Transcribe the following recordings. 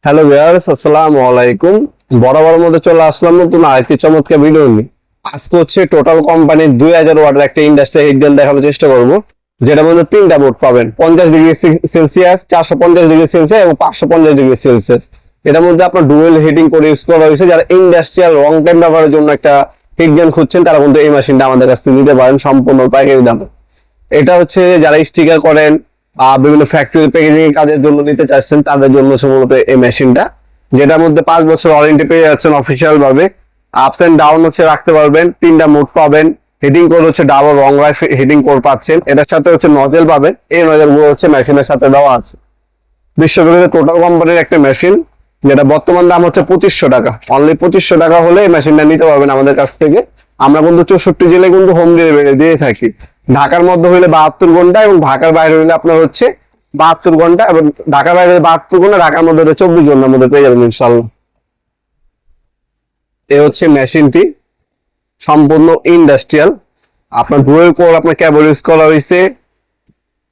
Hello viewers, আসসালামু আলাইকুম। বরাবর মধ্যে চলে আসলাম নতুন আরেকটি চমৎকার ভিডিও নিয়ে। আজকে হচ্ছে টোটাল কোম্পানির 2000 ওয়াটের একটা ইন্ডাস্ট্রিয়াল হিট গান দেখানোর চেষ্টা করব, যেটার মধ্যে তিনটা বোর্ড পাবেন: 50 ডিগ্রি সেলসিয়াস, 450 ডিগ্রি সেলসিয়াস এবং 550 ডিগ্রি সেলসিয়াস। এটার মধ্যে আপনার ডুয়েল হিটিং করে ইউজ করা হয়েছে। যারা ইন্ডাস্ট্রিয়াল লং টাইম ব্যবহারের জন্য একটা হিট গান খুঁজছেন, তারা কিন্তু এই মেশিনটা আমাদের কাছ থেকে নিতে পারেন সম্পূর্ণ পাইকারি দামে। এটা হচ্ছে যারা স্টিকার করেন, বিভিন্ন ফ্যাক্টরি প্যাকেজিং কাজের জন্য নিতে চাচ্ছেন, তাদের জন্য মূলত এই মেশিনটা, যেটার মধ্যে 5 বছর ওয়ারেন্টি পেয়ে যাচ্ছেন অফিসিয়াল ভাবে। আপস এন্ড ডাউন হচ্ছে রাখতে পারবেন, তিনটা মোড পাবেন, হিটিং কোড হচ্ছে ডাবল রং লাইফ হিটিং কোড পাচ্ছেন। এটার সাথে হচ্ছে নজেল পাবেন, এই নজেল গুলো হচ্ছে মেশিনের সাথে দেওয়া আছে। বিশ্বব্যাপী টোটাল কোম্পানির একটা মেশিন, যেটা বর্তমান দাম হচ্ছে 2500 টাকা। অনলি 2500 টাকা হলে এই মেশিনটা নিতে পারবেন আমাদের কাছ থেকে। আমরা কিন্তু 64 জেলায় কিন্তু হোম ডেলিভারি দিয়ে থাকি। ঢাকার মধ্যে হইলে 72 ঘন্টা এবং ঢাকার বাইরে হইলে আপনার হচ্ছে 72 ঘন্টা, এবং ঢাকার বাইরে 72 ঘন্টা, ঢাকার মধ্যে 24 ঘন্টার মধ্যে পেয়ে যাবেন ইনশাল্লাহ। এ হচ্ছে মেশিনটি, সম্পূর্ণ ইন্ডাস্ট্রিয়াল। আপনার ডুয়েল কোর আপনার কেবল ইউজ করা হয়েছে,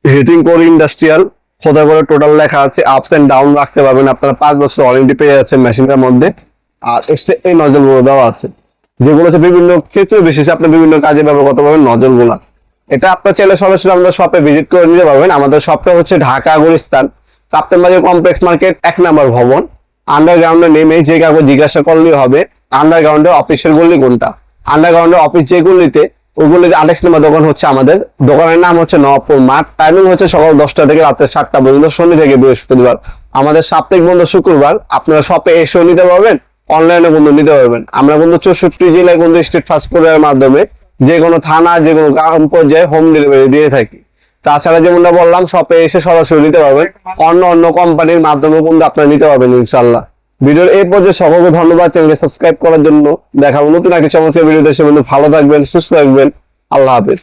হিটিং কোর ইন্ডাস্ট্রিয়াল, খোদা করে টোটাল লেখা আছে। আপস এন্ড ডাউন রাখতে পারবেন, আপনারা 5 বছর ওয়ারেন্টি পেয়ে যাচ্ছেন মেশিনটার মধ্যে। আর এক্সট্রা এই নজল গুলো দেওয়া আছে, যেগুলো হচ্ছে বিভিন্ন ক্ষেত্রে বিশেষে আপনি বিভিন্ন কাজে ব্যবহার করতে পারবেন নজল গুলা। এটা আপনার চাইলে সরাসরি আমাদের শপে ভিজিট করে নিতে পারবেন। আমাদের শপটা হচ্ছে ঢাকা গুলিস্তান কাপ্তান বাজার কমপ্লেক্স মার্কেট 1 নম্বর ভবন। আন্ডারগ্রাউন্ডে নেমে যে কাউকে জিজ্ঞাসা করলেই হবে আন্ডারগ্রাউন্ডের অফিসের গল্লি কোনটা। আন্ডারগ্রাউন্ডের অফিস যে গল্লিতে, ওই গল্লিতে 28 নম্বর দোকান হচ্ছে আমাদের। দোকানের নাম হচ্ছে নবাবপুর মাঠ। টাইমিং হচ্ছে সকাল 10টা থেকে রাত্রে 7টা পর্যন্ত, শনি থেকে বৃহস্পতিবার। আমাদের সাপ্তাহিক বন্ধ শুক্রবার। আপনারা শপে এসেও নিতে পারবেন, অনলাইনে কিন্তু নিতে পারবেন। আমরা কিন্তু 64 জেলায় কিন্তু স্টেট ফাস্ট ফুডের মাধ্যমে যে কোনো থানা, যে কোনো গ্রাম পর্যায়ে হোম ডেলিভারি দিয়ে থাকি। তাছাড়া যেমনটা বললাম, শপে এসে সরাসরি নিতে পারবেন, অন্য অন্য কোম্পানির মাধ্যমে কিন্তু আপনারা নিতে পারবেন ইনশাল্লাহ। ভিডিওর এই পর্যায়ে সকলকে ধন্যবাদ চ্যানেলকে সাবস্ক্রাইব করার জন্য। দেখাবো নতুন একটা চমৎকার ভিডিও দেশে। ভালো থাকবেন, সুস্থ থাকবেন, আল্লাহ হাফেজ।